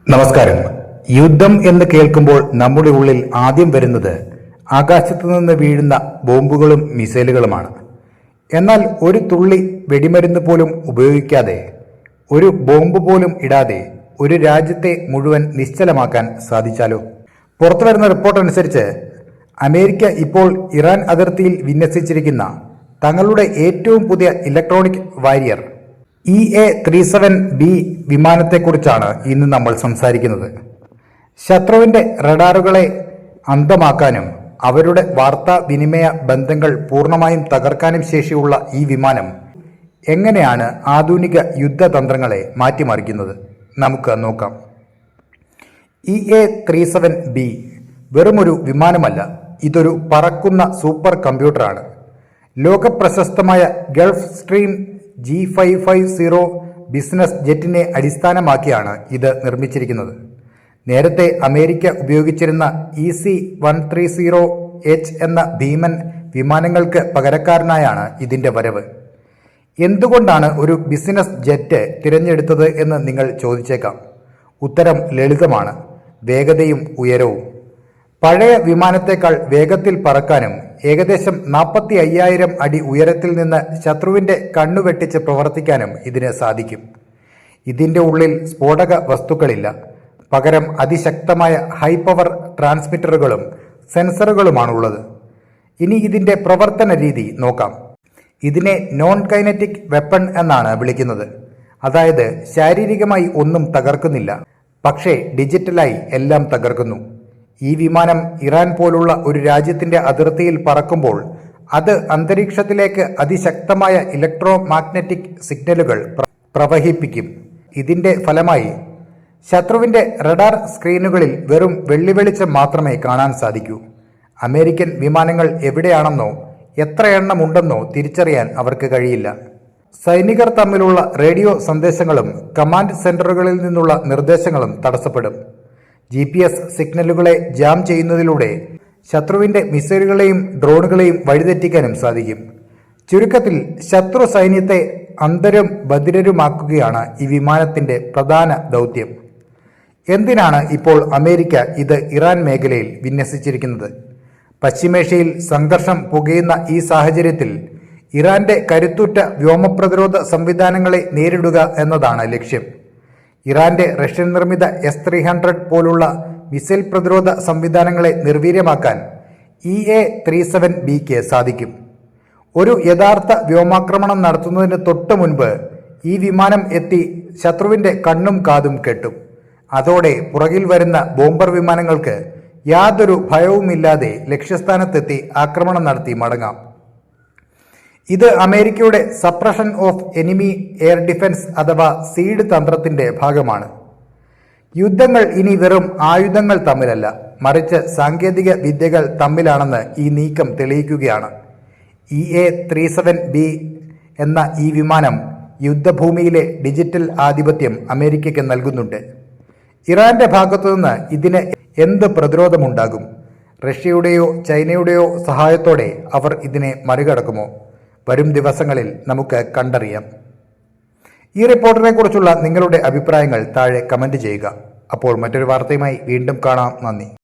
നമസ്കാരം. യുദ്ധം എന്ന് കേൾക്കുമ്പോൾ നമ്മുടെ ഉള്ളിൽ ആദ്യം വരുന്നത് ആകാശത്തു നിന്ന് വീഴുന്ന ബോംബുകളും മിസൈലുകളുമാണ്. എന്നാൽ ഒരു തുള്ളി വെടിമരുന്ന് പോലും ഉപയോഗിക്കാതെ, ഒരു ബോംബ് പോലും ഇടാതെ ഒരു രാജ്യത്തെ മുഴുവൻ നിശ്ചലമാക്കാൻ സാധിച്ചാലോ? പുറത്തുവരുന്ന റിപ്പോർട്ട് അനുസരിച്ച് അമേരിക്ക ഇപ്പോൾ ഇറാൻ അതിർത്തിയിൽ വിന്യസിച്ചിരിക്കുന്ന തങ്ങളുടെ ഏറ്റവും പുതിയ ഇലക്ട്രോണിക് വാരിയർ EA-37B വിമാനത്തെക്കുറിച്ചാണ് ഇന്ന് നമ്മൾ സംസാരിക്കുന്നത്. ശത്രുവിന്റെ റഡാറുകളെ അന്ധമാക്കാനും അവരുടെ വാർത്താ വിനിമയ ബന്ധങ്ങൾ പൂർണ്ണമായും തകർക്കാനും ശേഷിയുള്ള ഈ വിമാനം എങ്ങനെയാണ് ആധുനിക യുദ്ധതന്ത്രങ്ങളെ മാറ്റിമറിക്കുന്നത്? നമുക്ക് നോക്കാം. EA-37B വെറുമൊരു വിമാനമല്ല, ഇതൊരു പറക്കുന്ന സൂപ്പർ കമ്പ്യൂട്ടറാണ്. ലോകപ്രശസ്തമായ ഗൾഫ് സ്ട്രീം G550 ബിസിനസ് ജെറ്റിനെ അടിസ്ഥാനമാക്കിയാണ് ഇത് നിർമ്മിച്ചിരിക്കുന്നത്. നേരത്തെ അമേരിക്ക ഉപയോഗിച്ചിരുന്ന EC-130H എന്ന ഭീമൻ വിമാനങ്ങൾക്ക് പകരക്കാരനായാണ് ഇതിന്റെ വരവ്. എന്തുകൊണ്ടാണ് ഒരു ബിസിനസ് ജെറ്റ് തിരഞ്ഞെടുത്തത് എന്ന് നിങ്ങൾ ചോദിച്ചേക്കാം. ഉത്തരം ലളിതമാണ്: വേഗതയും ഉയരവും. പഴയ വിമാനത്തേക്കാൾ വേഗത്തിൽ പറക്കാനും ഏകദേശം 45,000 അടി ഉയരത്തിൽ നിന്ന് ശത്രുവിന്റെ കണ്ണുവെട്ടിച്ച് പ്രവർത്തിക്കാനും ഇതിന് സാധിക്കും. ഇതിന്റെ ഉള്ളിൽ സ്ഫോടക വസ്തുക്കളില്ല, പകരം അതിശക്തമായ ഹൈ പവർ ട്രാൻസ്മിറ്ററുകളും സെൻസറുകളുമാണുള്ളത്. ഇനി ഇതിന്റെ പ്രവർത്തന രീതി നോക്കാം. ഇതിനെ നോൺ കൈനറ്റിക് വെപ്പൺ എന്നാണ് വിളിക്കുന്നത്. അതായത് ശാരീരികമായി ഒന്നും തകർക്കുന്നില്ല, പക്ഷേ ഡിജിറ്റലായി എല്ലാം തകർക്കുന്നു. ഈ വിമാനം ഇറാൻ പോലുള്ള ഒരു രാജ്യത്തിന്റെ അതിർത്തിയിൽ പറക്കുമ്പോൾ അത് അന്തരീക്ഷത്തിലേക്ക് അതിശക്തമായ ഇലക്ട്രോ മാഗ്നറ്റിക് സിഗ്നലുകൾ പ്രവഹിപ്പിക്കും. ഇതിന്റെ ഫലമായി ശത്രുവിന്റെ റഡാർ സ്ക്രീനുകളിൽ വെറും വെള്ളിവെളിച്ചം മാത്രമേ കാണാൻ സാധിക്കൂ. അമേരിക്കൻ വിമാനങ്ങൾ എവിടെയാണെന്നോ എത്ര എണ്ണമുണ്ടെന്നോ തിരിച്ചറിയാൻ അവർക്ക് കഴിയില്ല. സൈനികർ തമ്മിലുള്ള റേഡിയോ സന്ദേശങ്ങളും കമാൻഡ് സെന്ററുകളിൽ നിന്നുള്ള നിർദ്ദേശങ്ങളും തടസ്സപ്പെടും. GPS സിഗ്നലുകളെ ജാം ചെയ്യുന്നതിലൂടെ ശത്രുവിന്റെ മിസൈലുകളെയും ഡ്രോണുകളെയും വഴിതെറ്റിക്കാനും സാധിക്കും. ചുരുക്കത്തിൽ ശത്രു സൈന്യത്തെ അന്ധരും ബധിരരുമാക്കുകയാണ് ഈ വിമാനത്തിന്റെ പ്രധാന ദൗത്യം. എന്തിനാണ് ഇപ്പോൾ അമേരിക്ക ഇത് ഇറാൻ മേഖലയിൽ വിന്യസിച്ചിരിക്കുന്നത്? പശ്ചിമേഷ്യയിൽ സംഘർഷം പുകയുന്ന ഈ സാഹചര്യത്തിൽ ഇറാന്റെ കരുത്തുറ്റ വ്യോമപ്രതിരോധ സംവിധാനങ്ങളെ നേരിടുക എന്നതാണ് ലക്ഷ്യം. ഇറാന്റെ റഷ്യൻ നിർമ്മിത S-300 പോലുള്ള മിസൈൽ പ്രതിരോധ സംവിധാനങ്ങളെ നിർവീര്യമാക്കാൻ EA-37Bക്ക് സാധിക്കും. ഒരു യഥാർത്ഥ വ്യോമാക്രമണം നടത്തുന്നതിന് തൊട്ടു മുൻപ് ഈ വിമാനം എത്തി ശത്രുവിന്റെ കണ്ണും കാതും കെട്ടും. അതോടെ പുറകിൽ വരുന്ന ബോംബർ വിമാനങ്ങൾക്ക് യാതൊരു ഭയവുമില്ലാതെ ലക്ഷ്യസ്ഥാനത്തെത്തി ആക്രമണം നടത്തി മടങ്ങാം. ഇത് അമേരിക്കയുടെ suppression of enemy air defence അഥവാ സീഡ് തന്ത്രത്തിന്റെ ഭാഗമാണ്. യുദ്ധങ്ങൾ ഇനി വെറും ആയുധങ്ങൾ തമ്മിലല്ല, മറിച്ച് സാങ്കേതിക വിദ്യകൾ തമ്മിലാണെന്ന് ഈ നീക്കം തെളിയിക്കുകയാണ്. EA-37B എന്ന ഈ വിമാനം യുദ്ധഭൂമിയിലെ ഡിജിറ്റൽ ആധിപത്യം അമേരിക്കയ്ക്ക് നൽകുന്നുണ്ട്. ഇറാന്റെ ഭാഗത്തുനിന്ന് ഇതിന് എന്ത് പ്രതിരോധമുണ്ടാകും? റഷ്യയുടെയോ ചൈനയുടെയോ സഹായത്തോടെ അവർ ഇതിനെ മറികടക്കുമോ? വരും ദിവസങ്ങളിൽ നമുക്ക് കണ്ടറിയാം. ഈ റിപ്പോർട്ടിനെ കുറിച്ചുള്ള നിങ്ങളുടെ അഭിപ്രായങ്ങൾ താഴെ കമന്റ് ചെയ്യുക. അപ്പോൾ മറ്റൊരു വാർത്തയുമായി വീണ്ടും കാണാം. നന്ദി.